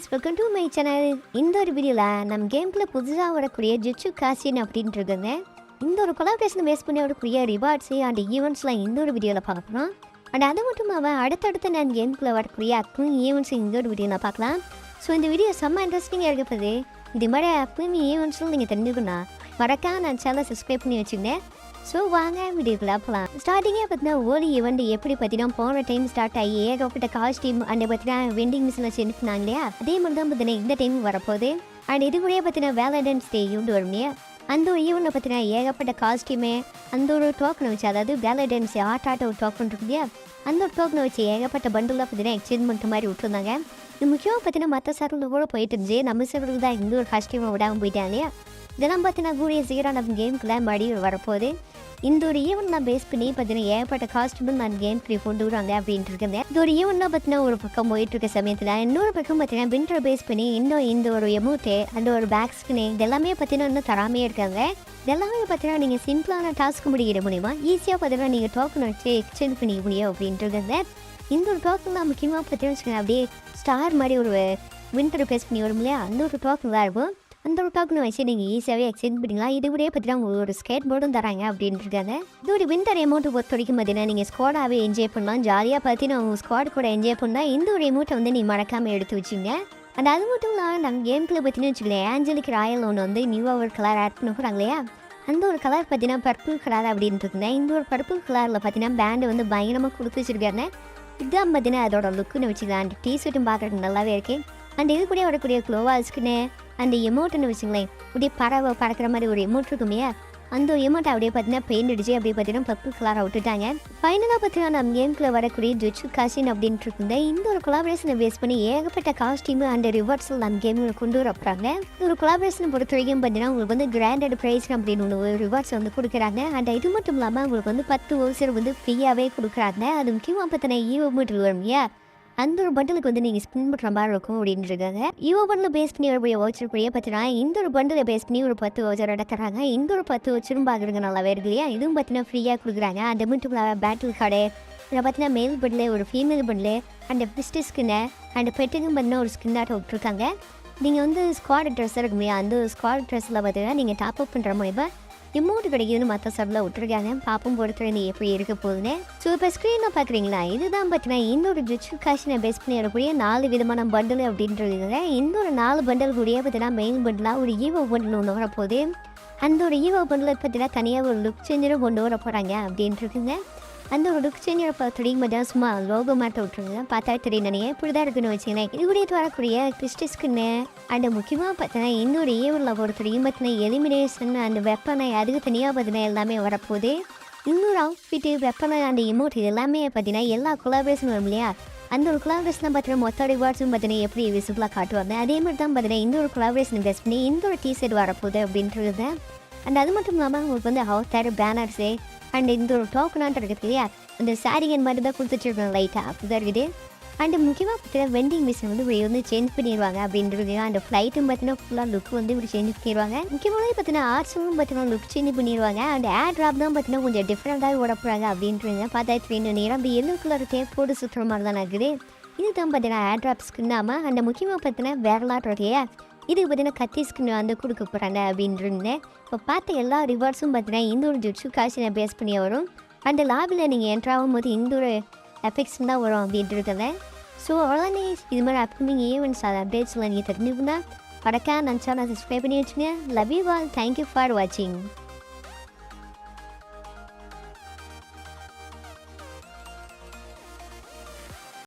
Friends, welcome to my channel. இந்த ஒரு வீடியோவில் நம்ம கேமில் புதுசாக வரக்கூடிய ஜுட்சு காசின் அப்படின்ட்டு இருக்குங்க. இந்த ஒரு கொலாபரேஷனை பேஸ் பண்ணி வரக்கூடிய ரிவார்ட்ஸு அண்ட் ஈவெண்ட்ஸ்லாம் இந்த ஒரு வீடியோவில் பார்க்குறோம். அண்ட் அது மட்டும் இல்லாமல் அடுத்தடுத்து நான் கேமுக்குள்ளே வரக்கூடிய அப்கமிங் ஈவெண்ட்ஸ் இந்த ஒரு வீடியோவில் பார்க்கலாம். ஸோ இந்த வீடியோ செம்ம இன்ட்ரெஸ்டிங்காக இருக்கப்போது. இது மாதிரி அப்கமிங் ஈவெண்ட்ஸ்லாம் நீங்கள் தெரிஞ்சுக்கணும் மறக்காம நான் சேனலை சப்ஸ்கிரைப் பண்ணி வச்சுங்க. ஸோ வாங்க வீடியோக்குள்ள போகலாம். ஸ்டார்டிங்கே பார்த்தீங்கன்னா ஓலி ஈவெண்ட் எப்படி பார்த்தீங்கன்னா போன டைம் ஸ்டார்ட் ஆகி ஏகப்பட்ட காஸ்டியூம் அண்ட் பார்த்தீங்கன்னா வெண்டிங் மிஷினில் செஞ்சுருந்தாங்க இல்லையா, அதே மாதிரி தான் பார்த்தீங்கன்னா இந்த டைம் வரப்போகுது. அண்ட் இது கூடயே பார்த்தீங்கன்னா வேலண்டைன்ஸ் டே ஈவெண்ட் வரும் இல்லையா, அந்த ஒரு ஈவெண்ட்டில் பார்த்தீங்கன்னா ஏகப்பட்ட காஸ்டியூமே அந்த ஒரு டோக்கனை வச்சு, அதாவது வேலண்டைன்ஸ் ஆட்ட ஒரு டோக்கன் இருக்கு இல்லையா, அந்த ஒரு டோக்கனை வச்சு ஏகப்பட்ட பண்டிலாக பார்த்தீங்கன்னா எக்ஸ்சேஞ்ச் பண்ணுற மாதிரி விட்டுருந்தாங்க. இது முக்கியமாக பார்த்தீங்கன்னா மற்ற சர்வரில் கூட போயிட்டு இருந்துச்சு, நம்ம சர்வருக்கு தான் இந்த ஒரு காஸ்டியூமை விடாமல் போயிட்டாங்க இல்லையா. இதெல்லாம் பார்த்தீங்கன்னா கூடிய சீக்கிரம் நம்ம கேமுக்குள்ளே மறுபடியும் வரப்போகுது. இந்த ஒரு ஈவெண்ட் நான் பேஸ் பண்ணி பார்த்தீங்கன்னா ஏகப்பட்ட காஸ்டியூம் நான் கேம் ப்ளே கொண்டு வராங்க அப்படின்ட்டு இருக்கேன். இந்த ஒரு ஈவெண்ட்லாம் பார்த்தீங்கன்னா ஒரு பக்கம் போயிட்டு இருக்க சமயத்தில் இன்னொரு பக்கம் பார்த்தீங்கன்னா வின்டர் பேஸ் பண்ணி இந்த ஒரு எமௌண்ட்டு அந்த ஒரு பேக் ஸ்கின்னு இதெல்லாமே பார்த்தீங்கன்னா இன்னும் தராமே இருக்காங்க. இதெல்லாமே பார்த்தீங்கன்னா நீங்கள் சிம்பிளான டாஸ்க் முடிக்கிற மூலிமா ஈஸியாக பார்த்தீங்கன்னா நீங்கள் டோக்கன் வச்சு எக்ஸ்சேஞ்ச் பண்ணிக்க முடியும் அப்படின்ட்டு இருக்காங்க. இந்த ஒரு டோக்கன்லாம் முக்கியமாக பார்த்தீங்கன்னா வச்சுக்கோங்க, அப்படியே ஸ்டார் மாதிரி ஒரு வின்டர் பேஸ் பண்ணி வரும் இல்லையா, அந்த ஒரு டோக்கன் தான் இருக்கும். அந்த ஒரு டோக்கனை வச்சு நீங்கள் ஈஸியாகவே எக்ஸ்சேஞ்ச் பண்ணிக்கலாம். இது கூட பார்த்தீங்கன்னா உங்களுக்கு ஒரு ஸ்கேட் போர்டும் தராங்க அப்படின்ட்டு இருக்காங்க. இது ஒரு வின்டர் அமௌண்ட்டு பொறுத்த வரைக்கும் பார்த்தீங்கன்னா நீங்கள் ஸ்குவாடாகவே என்ஜாய் பண்ணலாம். ஜாலியாக பார்த்தீங்கன்னா உங்கள் ஸ்குவாட் கூட என்ஜாய் பண்ணால் இந்த ஒரு அமௌண்ட்டை வந்து நீங்கள் மறக்காமல் எடுத்து வச்சுங்க. அண்ட் அது மட்டும் இல்லாமல் நம்ம கேமுக்குள்ள பார்த்தீங்கன்னா வச்சுக்கலாம், ஏஞ்சலிக் ராயல் ஒன்று வந்து நியூவாக ஒரு கலர் ஆட் பண்ணுறாங்க இல்லையா, அந்த ஒரு கலர் பார்த்தீங்கன்னா பர்பிள் கலர் அப்படின்ட்டு இருக்குங்க. இந்த ஒரு பர்பிள் கலரில் பார்த்தீங்கன்னா பேண்டு வந்து பயங்கரமாக கொடுத்து வச்சுருக்காங்க. இதுதான் பார்த்தீங்கன்னா அதோட லுக்குன்னு வச்சுக்கலாம். அந்த டிஷர்ட்டும் பார்க்குறதுக்கு நல்லாவே இருக்குது. அண்ட் இது கூட வரக்கூடிய க்ளோவால்ஸ்க்குன்னு அந்த எமௌண்ட்டுன்னு வச்சுங்களேன், அப்படியே பறவை பறக்கிற மாதிரி ஒரு எமௌண்ட் இருக்குமே, அந்த எமௌண்ட்டை அப்படியே பார்த்தீங்கன்னா பெயிண்ட் அடிச்சு அப்படியே பார்த்தீங்கன்னா பர்பிள் கலராக விட்டுட்டாங்க. ஃபைனலாக பார்த்தீங்கன்னா நம்ம கேமுக்குள்ள வரக்கூடிய ஜுட்சு காசின் அப்படின்ட்டு இருக்குங்க. இந்த ஒரு கொலாபரேஷனை பேஸ் பண்ணி ஏகப்பட்ட காஸ்டியூம் அண்ட் ரிவார்ட்ஸில் நம்ம கேமுக்கு கொண்டு வரப்படுறாங்க. இந்த ஒரு கொலாபரேஷனை பொறுத்த வரைக்கும் பார்த்தீங்கன்னா உங்களுக்கு வந்து கிராண்டட் ப்ரைஸ் அப்படின்னு ஒரு ரிவார்ட்ஸ் வந்து கொடுக்குறாங்க. அண்ட் இது மட்டும் இல்லாமல் உங்களுக்கு வந்து 10 வவுச்சர் வந்து ஃப்ரீயாகவே கொடுக்குறாங்க. அது முக்கியமாக பார்த்தீங்கன்னா ஈவோ மீட்டர் வரும் இல்லையா, அந்த ஒரு பண்டலுக்கு வந்து நீங்கள் ஸ்பின் பண்ணுற மாதிரி இருக்கும் அப்படின்னு இருக்காங்க. ஈவோ பண்டில் பேஸ் பண்ணி வரக்கூடிய வவுச்சர் கூடிய பார்த்தீங்கன்னா இந்த ஒரு பண்டிலை பேஸ் பண்ணி ஒரு 10 வவுச்சர் எடுக்கிறாங்க. இந்த ஒரு 10 வவுச்சரும் பார்க்குறதுக்கு நல்லாவே இருக்கு இல்லையா, இதுவும் பார்த்தீங்கன்னா ஃப்ரீயாக கொடுக்குறாங்க. அந்த மட்டும் பேட்டில் கார்டு, இதில் பார்த்தீங்கன்னா மேல் பண்டில் ஒரு ஃபீமேல் பண்டில் அண்ட் பிஸ்ட் ஸ்கின்னு அண்ட் பெட்டுக்கும் பார்த்தீங்கன்னா ஒரு ஸ்கின்னாட்ட விட்டுருக்காங்க. நீங்கள் வந்து ஸ்குவாட் ட்ரெஸ் இருக்கு இல்லையா, அந்த ஸ்குவாட் ட்ரெஸ்ஸில் பார்த்தீங்கன்னா நீங்கள் டாப் அப் பண்ணுற மூலிமா எமௌண்ட் கிடைக்குதுன்னு மற்ற சர்வில் விட்டுருக்காங்க. பாப்பும் பொறுத்து எப்படி இருக்க போகுதுன்னு. ஸோ இப்போ ஸ்க்ரீனில் பார்க்குறீங்களா, இதுதான் பார்த்தீங்கன்னா இன்னொரு ஜுட்சு காசினை பேஸ் பண்ணி வரக்கூடிய 4 விதமான பண்டில் அப்படின்றதுங்க. இந்த ஒரு 4 பண்டல் கூடிய பார்த்தீங்கன்னா மெயின் பண்டிலாக ஒரு ஈவோ பண்டில் ஒன்று வரப்போகுது. அந்த ஒரு ஈவோ பண்டில் பார்த்தீங்கன்னா தனியாக ஒரு லுக் சேஞ்சரும் கொண்டு வர போகிறாங்க அப்படின்ட்டு இருக்குங்க. அந்த ஒரு லுக் சேஞ்சரை பார்த்துடிங்க பார்த்தா சும்மா லோகோ மாட்ட விட்டுருங்க, பார்த்தா தெரியும் நினைக்கிறேன். இப்படி தான் இருக்குன்னு வச்சுங்களேன். இது கூட வரக்கூடிய கிறிஸ்டிஸ்குன்னு அண்ட் முக்கியமாக பார்த்தீங்கன்னா இன்னொரு ஈவெண்ட்டில் பொறுத்தவரைக்கும் பார்த்தீங்கன்னா எலிமினேஷன் அந்த வெப்பனை அதுக்கு தனியாக பார்த்தீங்கன்னா எல்லாமே வரப்போகுது. இன்னொரு அவுட்ஃபிட்டு வெப்பனை அந்த எமௌண்ட் இது எல்லாமே பார்த்தீங்கன்னா எல்லா கொலாபரேஷன் வரும் இல்லையா, அந்த ஒரு கொலாபரேஷன் பார்த்தீங்கன்னா மொத்த ரிவார்ட்ஸும் பார்த்தீங்கன்னா எப்படி விசிபிளாக காட்டுவாங்க. அதே மாதிரி தான் பார்த்தீங்கன்னா இந்த ஒரு கொலாபரேஷன் பேஸ் பண்ணி இந்த ஒரு டிஷர்ட் வரப்போகுது அப்படின்றது. அண்ட் அது மட்டும் இல்லாமல் உங்களுக்கு வந்து அவுட்டர் பேனர்ஸு அண்ட் இந்த ஒரு டோக்கனான்ட்டு இருக்குது இல்லையா, அந்த சாரிகன் மாதிரி தான் கொடுத்துட்ருக்காங்க லைட்டாக அப்படி தான் இருக்குது. அண்டு முக்கியமாக பார்த்தீங்கன்னா வெண்டிங் மிஷின் வந்து இப்படி வந்து சேஞ்ச் பண்ணிடுவாங்க அப்படின்றது. அந்த ஃப்ளைட்டும் பார்த்தீங்கன்னா ஃபுல்லாக லுக் வந்து இப்படி சேஞ்ச் பண்ணிடுவாங்க. முக்கியமாக பார்த்தீங்கன்னா ஆர்ட்ஸும் பார்த்தீங்கன்னா லுக் சேஞ்ச் பண்ணிடுவாங்க. அண்ட் ஏர் ட்ராப் தான் பார்த்தீங்கன்னா கொஞ்சம் டிஃப்ரெண்ட்டாக ஓட போகிறாங்க அப்படின்றது. பார்த்தா தெரியும் நேரம் அப்படி எல்லோ கலர் டேப் போட்டு சுற்றுற மாதிரி தான் இருக்குது. இது தான் பார்த்தீங்கன்னா ஏர் ட்ராப் ஸ்கின்னாமல் அண்ட் முக்கியமாக பார்த்தீங்கன்னா வேறலாட் இல்லையா, இதுக்கு பார்த்தீங்கன்னா கத்தி ஸ்கின் வந்து கொடுக்க போகிறாங்க அப்படின்றது. இப்போ பார்த்த எல்லா ரிவார்ட்ஸும் பார்த்தீங்கன்னா இந்த ஒரு ஜுட்சு காசினை பேஸ் பண்ணி வரும். அந்த லாபில் நீங்கள் என்ட்ராகும் போது இந்த ஒரு எஃபெக்ட்ஸ் தான் வரும் அப்படின்றத. ஸோ அவ்வளோதானே, இது மாதிரி அப்கமிங் ஈவெண்ட்ஸ் அது அப்டேட்ஸ்லாம் நீங்கள் தெரிஞ்சுக்கணும்னா மறக்காம நான் சேனலை சப்ஸ்கிரைப் பண்ணி வச்சுங்க. Love you all, thank you for வாட்சிங்.